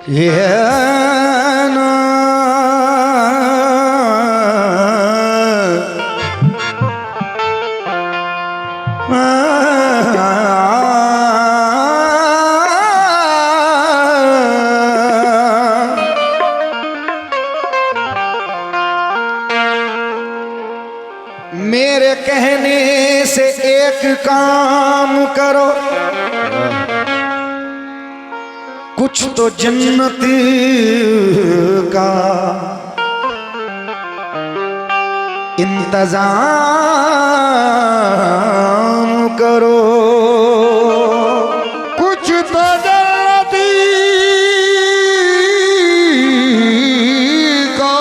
ये ना मेरे कहने से एक काम करो, कुछ तो जन्नत का इंतजाम करो, कुछ तो जन्नत का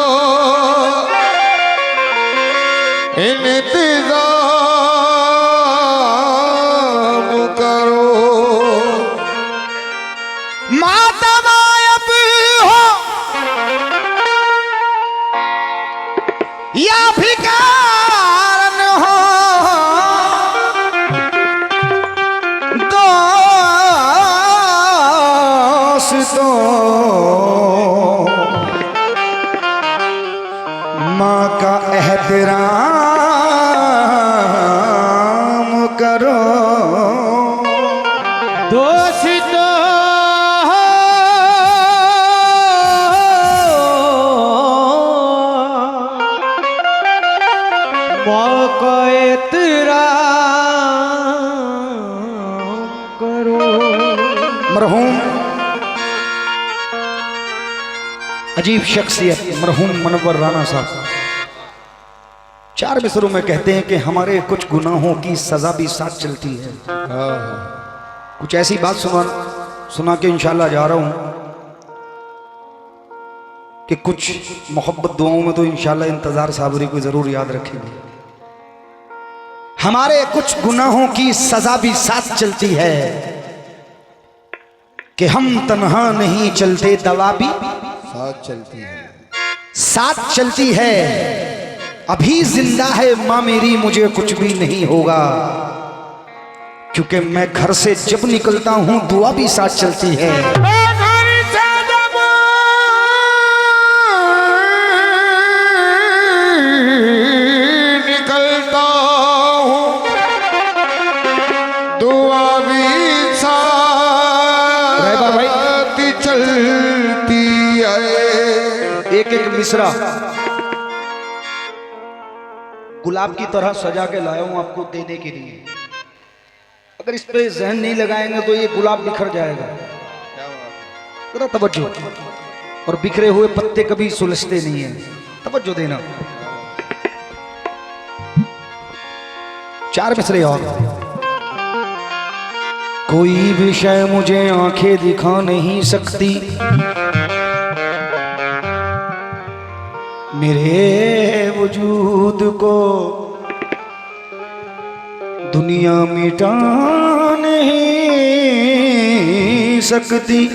इंतजाम करो। माता मायब हो या भिखारन हो, दोस्तों माँ का एहतराम करो। दोस्तों माँ का एहतराम करो। मरहूम अजीब शख्सियत मरहूम मुनव्वर राणा साहब 4 मिसरों में कहते हैं कि हमारे कुछ गुनाहों की सजा भी साथ चलती है। कुछ ऐसी बात सुना के इंशाल्लाह जा रहा हूं कि कुछ मोहब्बत दुआओं में तो इंशाल्लाह इंतजार साबरी को जरूर याद रखेंगे। हमारे कुछ गुनाहों की सजा भी साथ चलती है कि हम तन्हा नहीं चलते, दवा भी साथ चलती है, साथ चलती है। अभी जिंदा है माँ मेरी, मुझे कुछ भी नहीं होगा, क्योंकि मैं घर से जब निकलता हूं दुआ भी साथ चलती है। निकलता हूं दुआ भी साथ चलती है। एक एक मिसरा गुलाब की तरह सजा के लाया हूं आपको देने के लिए। अगर इस पे जहन नहीं लगाएंगे तो ये गुलाब बिखर जाएगा। जरा तवज्जो, और बिखरे हुए पत्ते कभी सुलझते नहीं हैं, तवज्जो देना। 4 मिसरे और। कोई विषय मुझे आंखें दिखा नहीं सकती, मेरे वजूद को दुनिया मिटा नहीं सकती।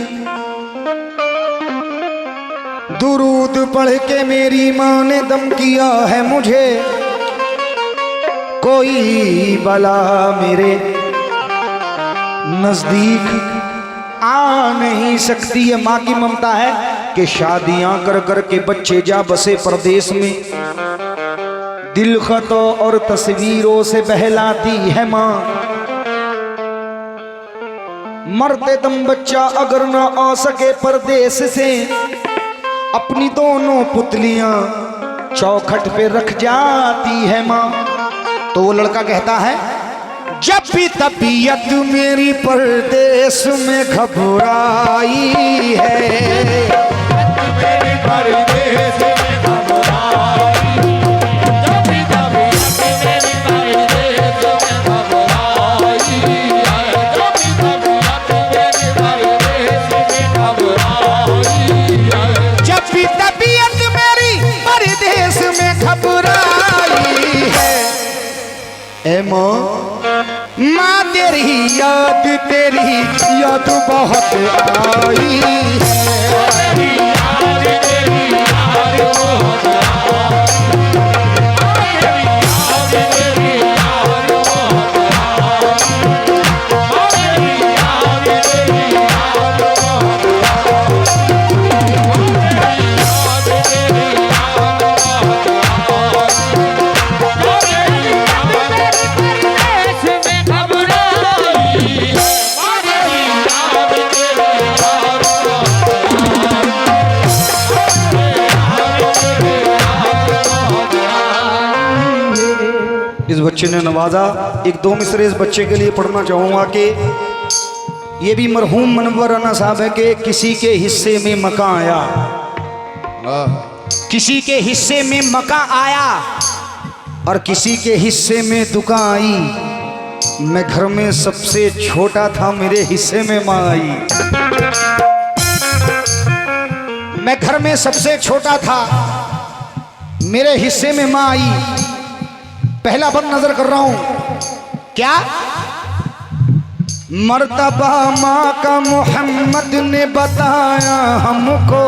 दुरूद पढ़ के मेरी माँ ने दम किया है मुझे, कोई बला मेरे नजदीक आ नहीं सकती। ये माँ की ममता है कि शादियां कर कर के बच्चे जा बसे परदेश में, दिल खतों और तस्वीरों से बहलाती है माँ। मरते दम बच्चा अगर न आ सके परदेश से, अपनी दोनों पुतलियां चौखट पे रख जाती है माँ। तो वो लड़का कहता है, जब भी तबीयत मेरी परदेश में घबराई है, परदेश में घबराई, जब भी तबीयत मेरी परदेश में घबराई है, जब भी तबीयत मेरी परदेश में घबराई है, जब भी तबीयत मेरी परदेश में घबराई है। ए माँ, माँ तेरी याद बहुत आई है। बच्चे ने नवाजा। एक दो मिसरे इस बच्चे के लिए पढ़ना चाहूँगा कि ये भी मरहूम मनव्वर राना साहब है कि किसी के हिस्से में मकान आया, किसी के हिस्से में मकान आया और किसी के हिस्से में दुकान आई। मैं घर में सबसे छोटा था, मेरे हिस्से में माँ आई। मैं घर में सबसे छोटा था, मेरे हिस्से में माँ आई। पहला बंद नजर कर रहा हूं, क्या मर्तबा माँ का मोहम्मद ने बताया हमको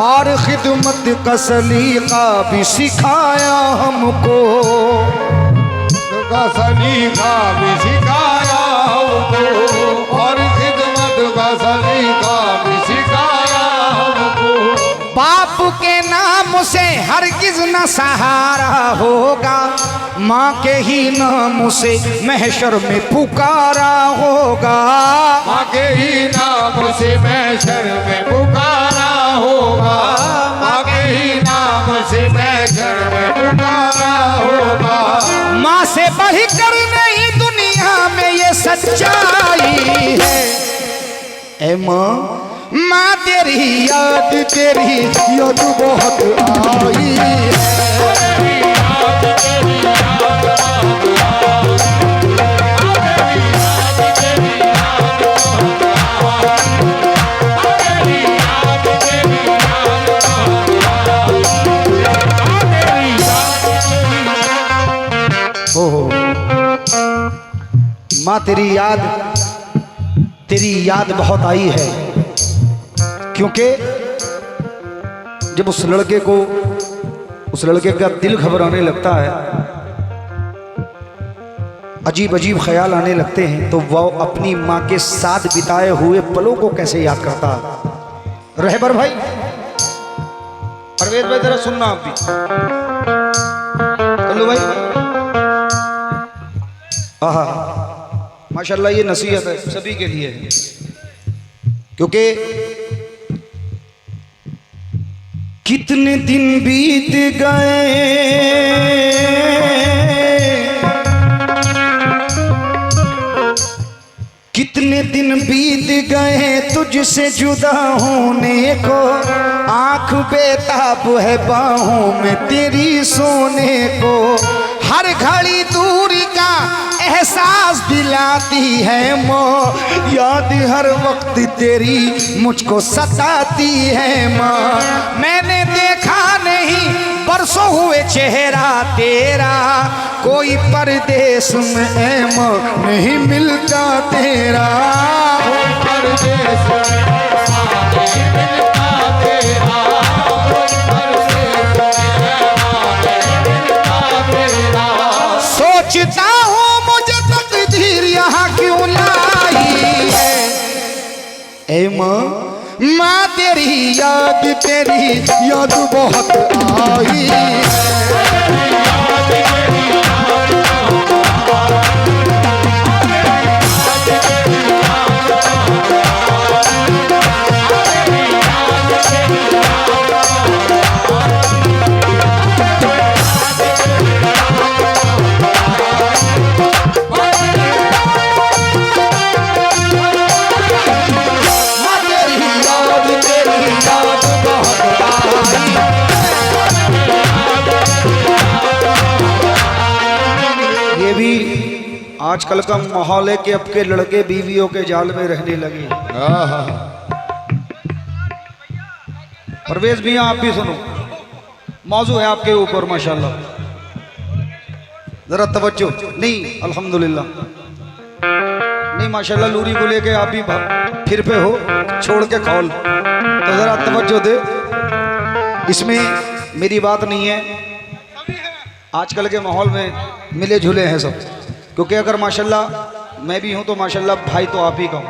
और खिदमत का सलीका भी सिखाया हमको। का सलीका भी सिखाया हमको और खिदमत का सलीका भी सिखाया हमको। बाप के नाम से हरगिज न सहारा होगा, माँ के ही नाम से महशर में पुकारा होगा। माँ के ही नाम से महशर में पुकारा होगा, माँ के ही नाम से महशर में पुकारा होगा। माँ से बढ़कर नहीं दुनिया में ये सच्चाई है। ए माँ तेरी याद बहुत आई है। माँ तेरी याद बहुत आई है, क्योंकि जब उस लड़के का दिल घबराने लगता है, अजीब अजीब ख्याल आने लगते हैं, तो वह अपनी माँ के साथ बिताए हुए पलों को कैसे याद करता है। रहबर भाई, परवेज भाई जरा सुनना आप भी। कल्लू भाई, आहा माशाल्लाह ये नसीहत है सभी के लिए, क्योंकि कितने दिन बीत गए, कितने दिन बीत गए तुझसे जुदा होने को, आंख बेताब है बाहों में तेरी सोने को। हर घड़ी दूरी का एहसास दिलाती है माँ, याद हर वक्त तेरी मुझको सताती है माँ। मैंने देखा नहीं बरसों हुए चेहरा तेरा, कोई परदेश में है माँ नहीं मिलता तेरा। कोई परदेश में नहीं मिलता तेरा, कोई परदेश में नहीं मिलता तेरा। सोचता हूँ मुझे तकदीर यहाँ क्यों लाई है। ए माँ तेरी याद बहुत आई है। आजकल का माहौल है कि अब के लड़के बीवियों के जाल में रहने लगे। परवेज भैया आप भी सुनो, मौजू है आपके ऊपर माशाल्लाह, जरा तवज्जो। नहीं अल्हम्दुलिल्लाह, नहीं माशाल्लाह लूरी को लेके आप भी फिर पे हो, छोड़ के खौल, तो जरा तवज्जो दे। इसमें मेरी बात नहीं है, आजकल के माहौल में मिले जुले हैं सब, क्योंकि अगर माशाल्लाह मैं भी हूं तो माशाल्लाह भाई तो आप ही का हूं,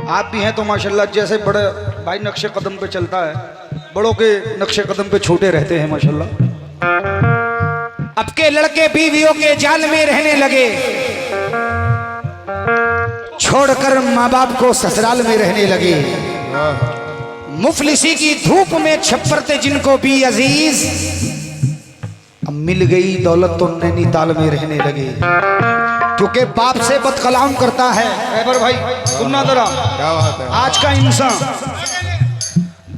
आप भी हैं तो माशाल्लाह जैसे बड़े भाई नक्शे कदम पे चलता है, बड़ों के नक्शे कदम पे छोटे रहते हैं माशाल्लाह। अब के लड़के बीवियों के जाल में रहने लगे, छोड़कर माँ बाप को ससुराल में रहने लगे। मुफलिसी की धूप में छप्परते जिनको भी अजीज, अब मिल गई दौलत तो नैनीताल में रहने लगे, क्योंकि बाप से बदकलाम करता है। ऐबर भाई सुनना जरा, क्या बात है। आज का इंसान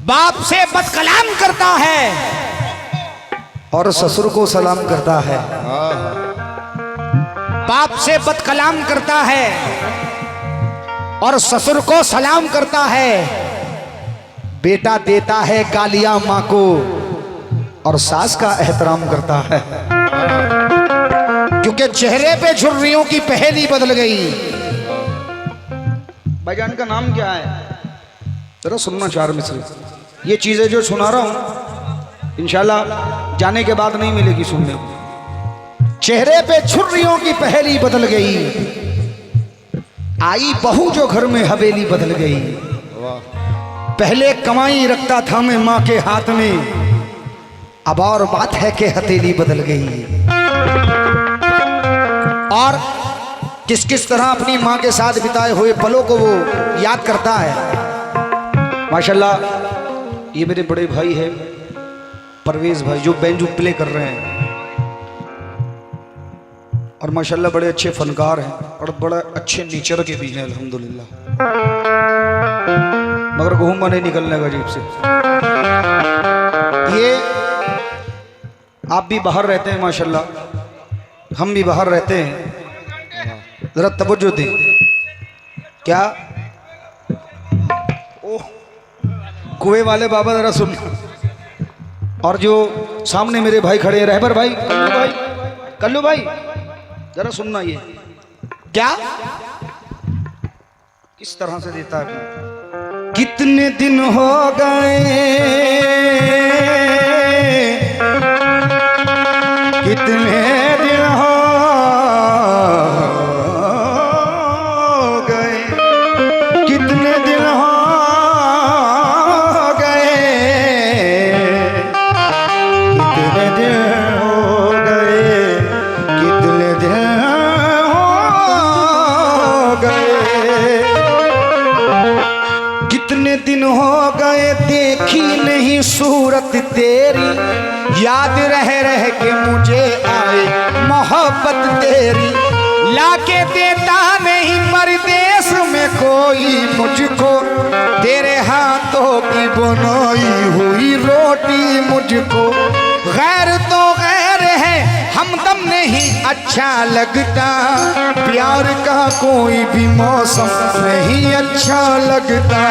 बाप से बदकलाम करता है और ससुर को सलाम करता है। बाप से बदकलाम करता है और ससुर को सलाम करता है। बेटा देता है गालियां मां को और सास का एहतराम करता है, क्योंकि चेहरे पे झुर्रियों की पहेली बदल गई। भाईजान का नाम क्या है? जरा सुनना चार मिसरे। ये चीजें जो सुना रहा हूं इंशाल्लाह जाने के बाद नहीं मिलेगी सुनने को। चेहरे पे झुर्रियों की पहेली बदल गई, आई बहू जो घर में हवेली बदल गई। पहले कमाई रखता था मैं मां के हाथ में, अब और बात है कि हथेली बदल गई। और किस किस तरह अपनी मां के साथ बिताए हुए पलों को वो याद करता है। माशाल्लाह ये मेरे बड़े भाई है परवेज भाई, जो बैंजो प्ले कर रहे हैं और माशाल्लाह बड़े अच्छे फनकार हैं और बड़ा अच्छे नेचर के भी हैं अल्हम्दुलिल्लाह, मगर घूमा नहीं निकलने का जीप से। ये आप भी बाहर रहते हैं माशाल्लाह, हम भी बाहर रहते हैं, जरा तवज्जो दें। क्या ओह कुएं वाले बाबा जरा सुन, और जो सामने मेरे भाई खड़े हैं रहबर भाई, कल्लू भाई जरा सुनना। ये क्या किस तरह से देता है। कितने दिन हो गए, कितने दिन हो गए, कितने दिन हो गए, कितने दिन हो गए, कितने दिन हो गए, कितने दिन हो गए देखी नहीं सूरत तेरी, याद रह रह के मुझे आए मोहब्बत तेरी। लाके देता नहीं परदेश में कोई मुझको, तेरे हाथों की बनाई हुई रोटी मुझको। गैर तो गैर है हमदम नहीं अच्छा लगता, प्यार का कोई भी मौसम नहीं अच्छा लगता।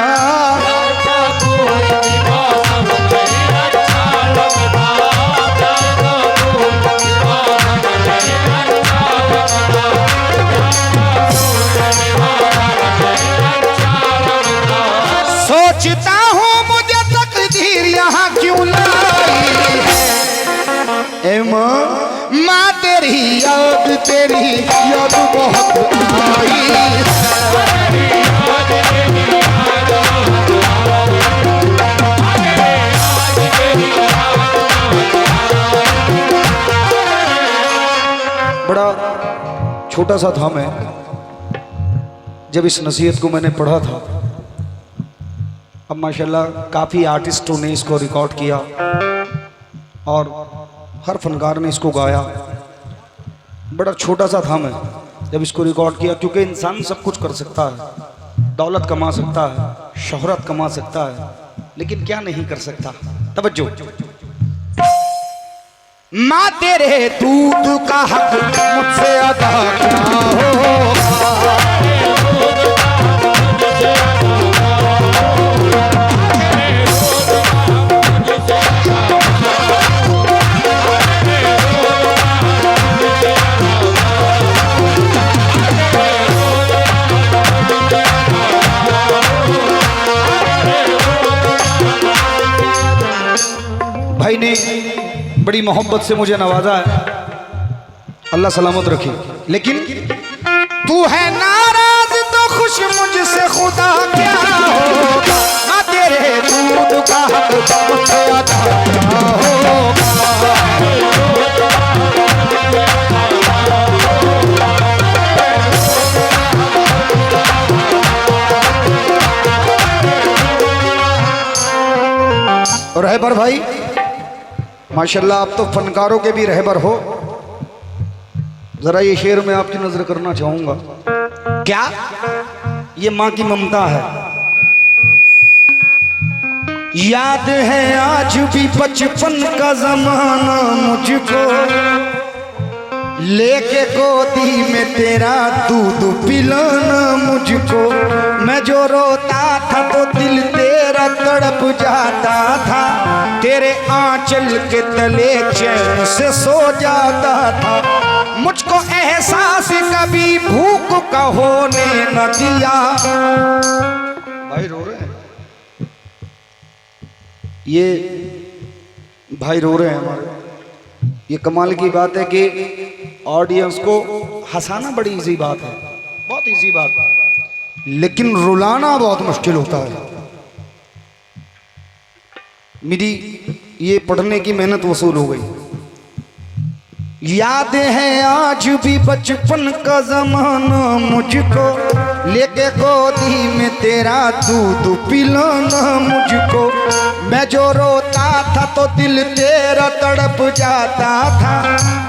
सोचता हूँ मुझे तकदीर यहाँ क्यों लाई है। ए माँ तेरी याद बहुत आई। बड़ा छोटा सा था मैं जब इस नसीहत को मैंने पढ़ा था। अब माशाल्लाह काफ़ी आर्टिस्टों ने इसको रिकॉर्ड किया और हर फनकार ने इसको गाया। बड़ा छोटा सा था मैं जब इसको रिकॉर्ड किया, क्योंकि इंसान सब कुछ कर सकता है, दौलत कमा सकता है, शोहरत कमा सकता है, लेकिन क्या नहीं कर सकता। तवज्जो। माँ तेरे दूध का हक मुझसे अदा क्या होगा। भाई ने बड़ी मोहब्बत से मुझे नवाजा है, अल्लाह सलामत रखे। लेकिन तू है नाराज तो खुश मुझसे खुदा क्या होगा। ना तेरे दूध का हक मुझसे अदा क्या होगा। रहबर भाई माशाल्लाह आप तो फनकारों के भी रहबर हो। जरा ये शेर में आपकी नजर करना चाहूंगा। क्या ये माँ की ममता है। याद है आज भी बचपन का जमाना मुझको, लेके गोदी में तेरा दूध पिलाना मुझको। मैं जो रोता था तो दिल तेरा तड़प जाता था, तेरे आंचल के तले चैन से सो जाता था। मुझको एहसास कभी भूख का होने न दिया। भाई रो रहे हैं, ये भाई रो रहे हैं हमारे। ये कमाल की बात है कि ऑडियंस को हंसाना बड़ी इजी बात है, बहुत इजी बात है, लेकिन रुलाना बहुत मुश्किल होता है। मेरी ये पढ़ने की मेहनत वसूल हो गई। याद है आज भी बचपन का जमाना मुझको, लेके गोदी में तेरा दूध पिलाना मुझको। मैं जो रोता था तो दिल तेरा तड़प जाता था,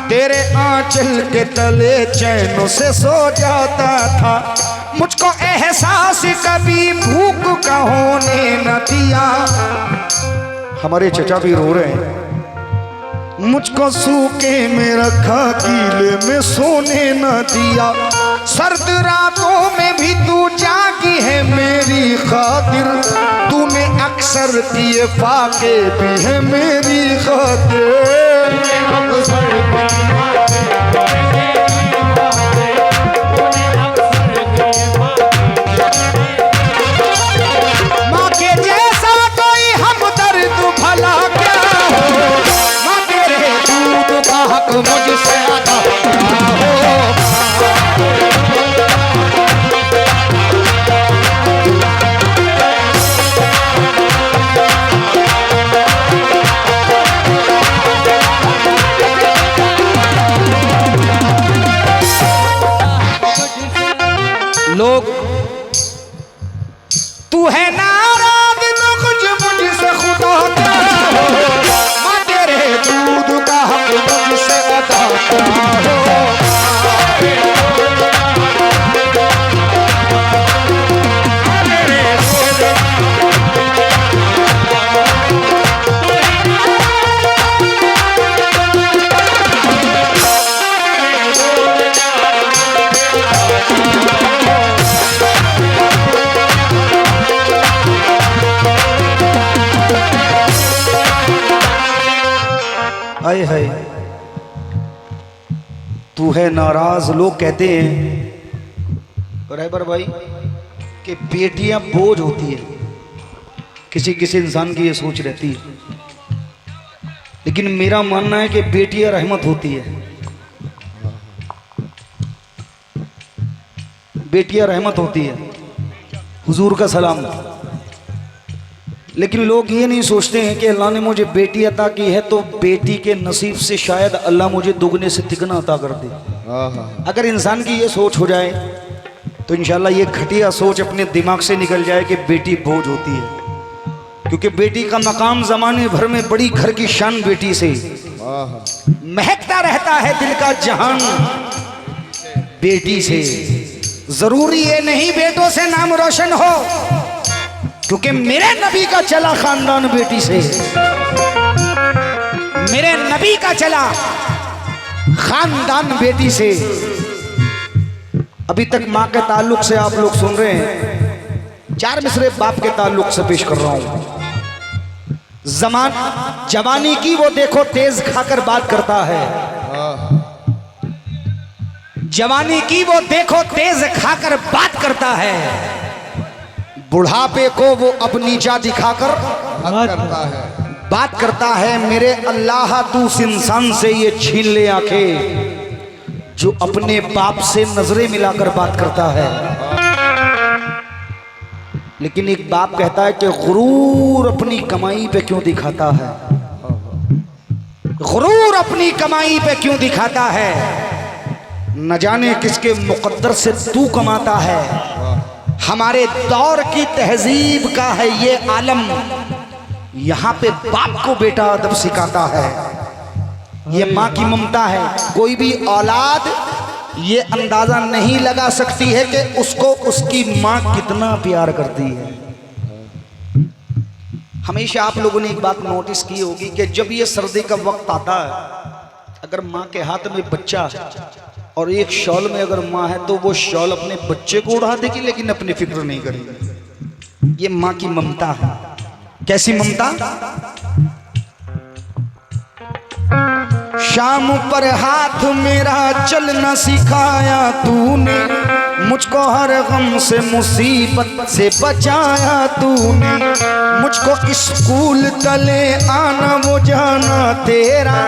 तेरे आंचल के तले चैनों से सो जाता था। मुझको एहसास कभी भूख का होने न दिया। हमारे चचा भी रो रहे हैं। मुझको सूखे में रखा, गीले में सोने न दिया। सर्द रातों में भी तू जागी है मेरी खातिर, तूने अक्सर दिए फाके भी है मेरी खातिर। माँ के जैसा कोई हमदर्द भला क्या हो, माँ तेरे दूध का हक मुझसे अदा हो। लोग तू है नाराज तो कुछ मुझसे खुदा क्या हो, माँ तेरे दूध का हक मुझसे अदा हो। हाय हाय, तू है नाराज। लोग कहते हैं रहबर भाई कि बेटियां बोझ होती है, किसी किसी इंसान की ये सोच रहती है, लेकिन मेरा मानना है कि बेटियां रहमत होती है। बेटियां रहमत होती है, हुजूर का सलाम। लेकिन लोग ये नहीं सोचते हैं कि अल्लाह ने मुझे बेटी अता की है तो बेटी के नसीब से शायद अल्लाह मुझे दुगने से तिगना अता कर दे। अगर इंसान की ये सोच हो जाए तो इंशाल्लाह ये घटिया सोच अपने दिमाग से निकल जाए कि बेटी बोझ होती है, क्योंकि बेटी का मकाम जमाने भर में बड़ी घर की शान बेटी से महकता रहता है। दिल का जहान बेटी से। जरूरी ये नहीं बेटों से नाम रोशन हो, क्योंकि मेरे नबी का चला खानदान बेटी से। मेरे नबी का चला खानदान बेटी से। अभी तक माँ के ताल्लुक से आप लोग सुन रहे हैं, 4 मिसरे बाप के ताल्लुक से पेश कर रहा हूं। जवानी की वो देखो तेज खाकर बात करता है, जवानी की वो देखो तेज खाकर बात करता है। बुढ़ापे को वो अपनी नीचा दिखाकर बात करता है। मेरे अल्लाह तू उस इंसान से ये छीन ले आंखें जो अपने बाप से नजरें मिलाकर बात करता है। लेकिन एक बाप कहता है कि गुरूर अपनी कमाई पे क्यों दिखाता है, गुरूर अपनी कमाई पे क्यों दिखाता है। न जाने किसके मुकद्दर से तू कमाता है। हमारे दौर की तहजीब का है ये आलम, यहाँ पे बाप को बेटा अदब सिखाता है। ये माँ की ममता है। कोई भी औलाद ये अंदाजा नहीं लगा सकती है कि उसको उसकी माँ कितना प्यार करती है। हमेशा आप लोगों ने एक बात नोटिस की होगी कि जब ये सर्दी का वक्त आता है, अगर माँ के हाथ में बच्चा और एक शॉल में अगर माँ है तो वो शॉल अपने बच्चे को उड़ा देगी लेकिन अपनी फिक्र नहीं करेगी। ये माँ की ममता है। कैसी ममता? शाम पर हाथ मेरा चलना सिखाया तूने, मुझको हर गम से मुसीबत से बचाया तूने, मुझको स्कूल तले आना वो जाना तेरा,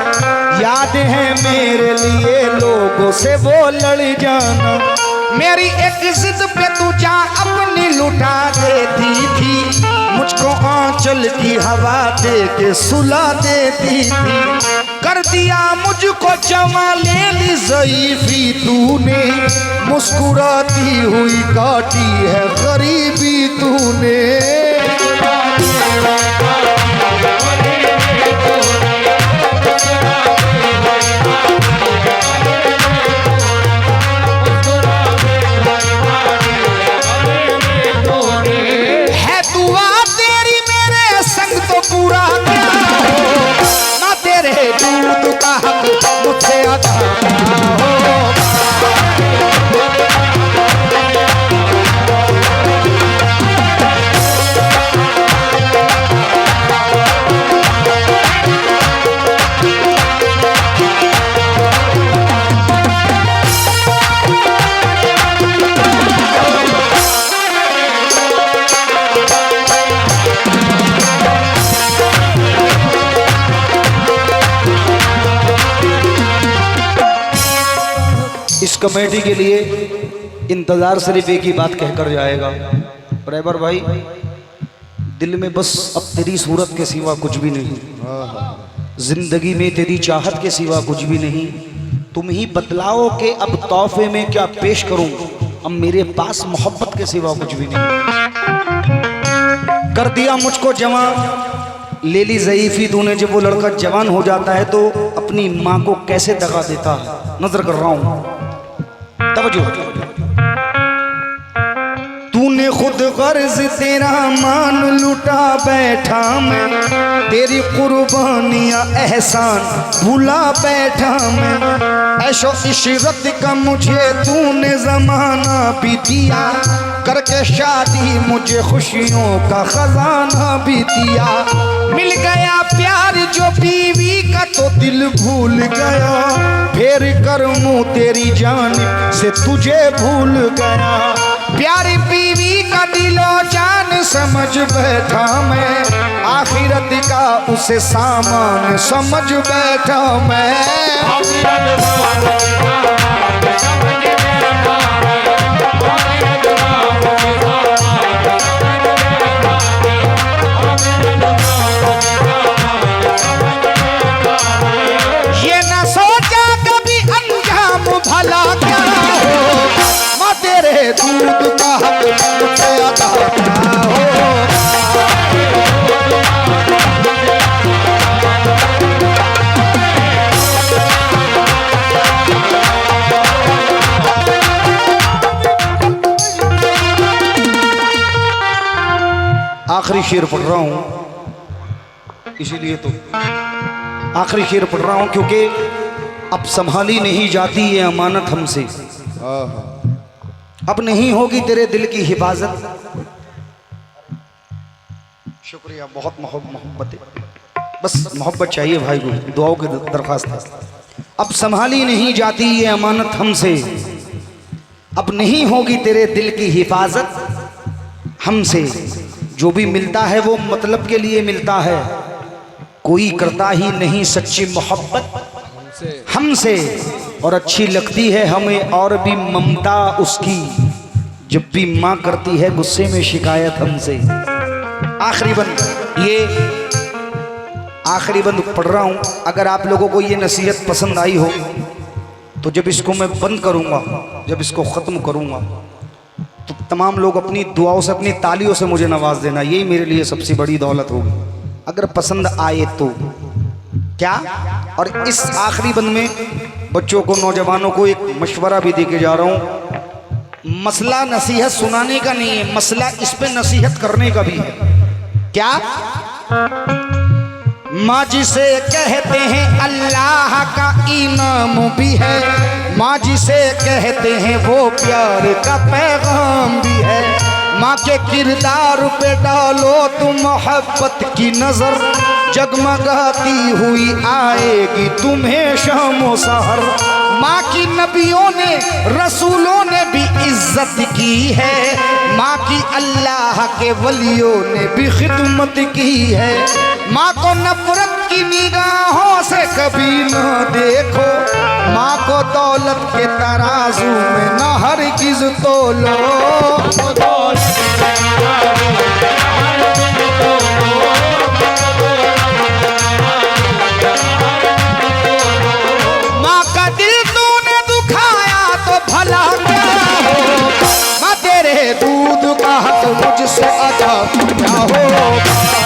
याद है मेरे लिए लोगों से वो लड़ जाना, मेरी एक जिद पे तू जा अपनी लुटा देती थी, मुझको आंचल की हवा दे के सुला देती थी, कर दिया मुझको जवां ले ली ज़ईफ़ी तूने, मुस्कुराती हुई काटी है गरीबी तूने। है दुआ तेरी मेरे संग तो पूरा क्या हो, ना तेरे दूध का हक मुझसे अदा हो। इस कमेटी के लिए इंतजार सिर्फ एक ही बात कहकर जाएगा, ड्राइवर भाई दिल में बस अब तेरी सूरत के सिवा कुछ भी नहीं, जिंदगी में तेरी चाहत के सिवा कुछ भी नहीं, तुम ही बतलाओ कि अब तोहफे में क्या पेश करूं, अब मेरे पास मोहब्बत के सिवा कुछ भी नहीं। कर दिया मुझको जवान ले ली ज़ईफ़ी तूने, जब वो लड़का जवान हो जाता है तो अपनी माँ को कैसे दगा देता है, नजर कर रहा हूं, तवज्जो। तूने खुद गर्ज तेरा मान लुटा बैठा मैं, तेरी कुर्बानियाँ एहसान भुला बैठा मैं, ऐशो इशरत का मुझे तूने जमाना भी दिया, करके शादी मुझे खुशियों का खजाना भी दिया, मिल गया प्यार जो बीवी का तो दिल भूल गया, फेर कर मुँह तेरी जानिब से तुझे भूल गया, प्यारी बीवी का दिलो जान समझ बैठा मैं, आखिरत का उसे सामान समझ बैठा मैं। ये ना सोचा कभी अंजाम भला क्या हो, माँ तेरे दूध का हक मुझसे अदा क्या हो। आखिरी शेर पढ़ रहा हूं, इसीलिए तो आखिरी शेर पढ़ रहा हूं क्योंकि अब संभाली नहीं जाती ये अमानत हमसे, अब नहीं होगी तेरे दिल की हिफाजत। शुक्रिया, बहुत मोहब्बत है, बस मोहब्बत चाहिए भाई को, दुआओं की दरख्वास्त है। अब संभाली नहीं जाती ये अमानत हमसे, अब नहीं होगी तेरे दिल की हिफाजत हमसे, जो भी मिलता है वो मतलब के लिए मिलता है, कोई करता ही नहीं सच्ची मोहब्बत हमसे, और अच्छी लगती है हमें और भी ममता उसकी, जब भी माँ करती है गुस्से में शिकायत हमसे। आखिरी बंद, ये आखिरी बंद पढ़ रहा हूँ, अगर आप लोगों को ये नसीहत पसंद आई हो तो जब इसको मैं बंद करूँगा, जब इसको ख़त्म करूँगा तो तमाम लोग अपनी दुआओं से, अपनी तालियों से मुझे नवाज देना, यही मेरे लिए सबसे बड़ी दौलत होगी। अगर पसंद आए तो क्या? और इस आखिरी बंद में बच्चों को, नौजवानों को एक मशवरा भी दे के जा रहा हूं। मसला नसीहत सुनाने का नहीं है, मसला इस पे नसीहत करने का भी है। क्या? माँ जिसे कहते हैं अल्लाह का इनाम भी है, माँ जिसे कहते हैं वो प्यार का पैगाम भी है। माँ के किरदार पे डालो तुम मोहब्बत की नजर, जगमगाती हुई आएगी तुम्हें शामो सहर। माँ की नबियों ने रसूलों ने भी इज्जत की है, माँ की अल्लाह के वलियों ने भी खिदमत की है। माँ को नफरत की निगाहों से कभी न देखो, माँ को दौलत के तराजू में न हरगिज़ तोलो। माँ का दिल तूने दुखाया तो भला क्या हो, माँ तेरे दूध का हक मुझसे अदा क्या हो।